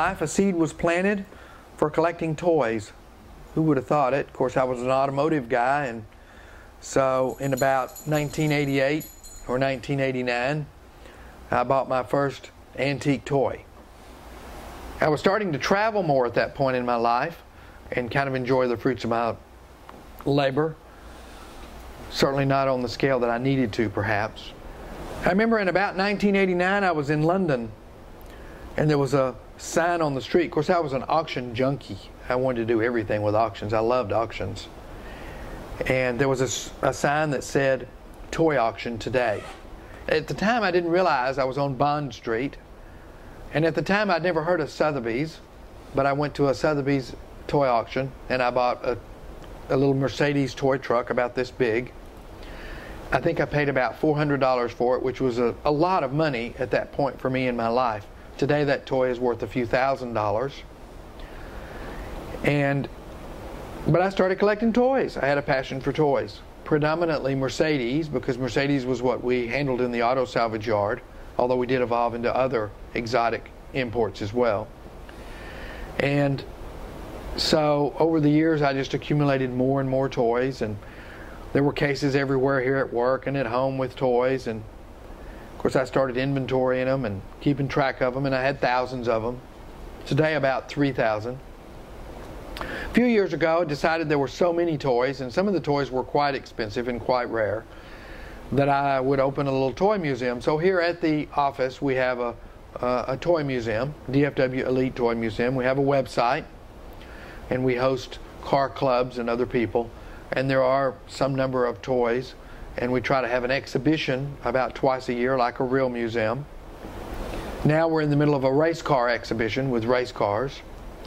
life, a seed was planted for collecting toys. Who would have thought it? Of course, I was an automotive guy, and so in about 1988 or 1989, I bought my first antique toy. I was starting to travel more at that point in my life and kind of enjoy the fruits of my labor. Certainly not on the scale that I needed to, perhaps. I remember in about 1989 I was in London, and there was a sign on the street. Of course, I was an auction junkie. I wanted to do everything with auctions. I loved auctions. And there was a sign that said, "Toy auction today." At the time, I didn't realize I was on Bond Street. And at the time, I'd never heard of Sotheby's. But I went to a Sotheby's toy auction, and I bought a little Mercedes toy truck about this big. I think I paid about $400 for it, which was a lot of money at that point for me in my life. Today, that toy is worth a few $1,000s. But I started collecting toys. I had a passion for toys. Predominantly Mercedes, because Mercedes was what we handled in the auto salvage yard, although we did evolve into other exotic imports as well. And so over the years, I just accumulated more and more toys, and there were cases everywhere here at work and at home with toys. And of course, I started inventorying them and keeping track of them, and I had thousands of them. Today, about 3,000. A few years ago, I decided there were so many toys, and some of the toys were quite expensive and quite rare, that I would open a little toy museum. So here at the office, we have a toy museum, DFW Elite Toy Museum. We have a website, and we host car clubs and other people, and there are some number of toys, and we try to have an exhibition about twice a year, like a real museum. Now we're in the middle of a race car exhibition with race cars.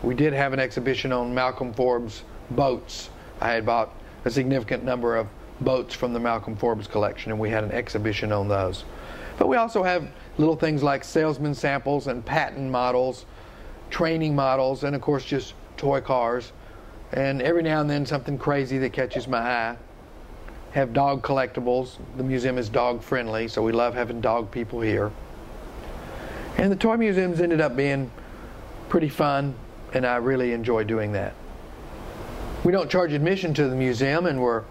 We did have an exhibition on Malcolm Forbes boats. I had bought a significant number of boats from the Malcolm Forbes collection, and we had an exhibition on those. But we also have little things like salesman samples and patent models, training models, and of course just toy cars. And every now and then something crazy that catches my eye. Have dog collectibles. The museum is dog friendly, so we love having dog people here. And the toy museums ended up being pretty fun, and I really enjoy doing that. We don't charge admission to the museum, and we're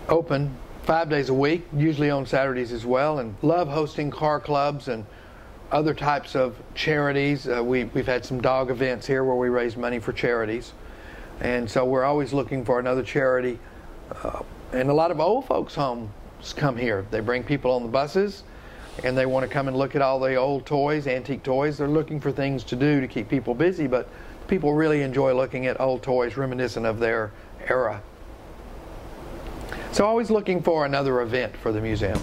open 5 days a week, usually on Saturdays as well, and love hosting car clubs and other types of charities. We've had some dog events here where we raise money for charities, and so we're always looking for another charity. And a lot of old folks' homes come here. They bring people on the buses, and they want to come and look at all the old toys, antique toys. They're looking for things to do to keep people busy, but people really enjoy looking at old toys reminiscent of their era. So always looking for another event for the museum.